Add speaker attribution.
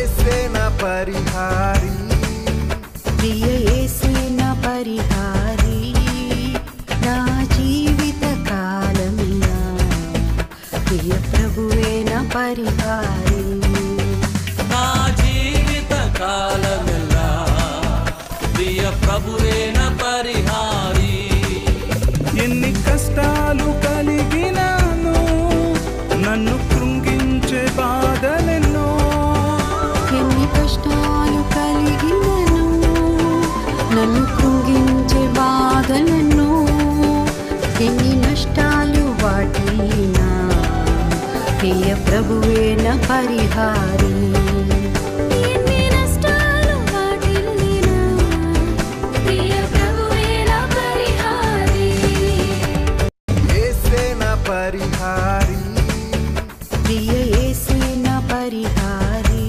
Speaker 1: యేసే నా పరిహారి,
Speaker 2: ప్రియ యేసే నా పరిహారి, నా జీవిత కాలమిలా ప్రియ ప్రభువే నా పరిహారి,
Speaker 3: నా జీవిత కాలమెల్లా ప్రియ ప్రభువే నా పరిహారి.
Speaker 4: ఎన్ని కష్టాలు కలిగినాను, నన్ను కృంగించే బాధలెన్నో,
Speaker 2: ఎన్ని కష్టాలు కలిగినను, నన్ను కృంగించే బాధలను, ఎన్ని నష్టాలు వాటిల్లినా ప్రియ ప్రభువే నా పరిహారి,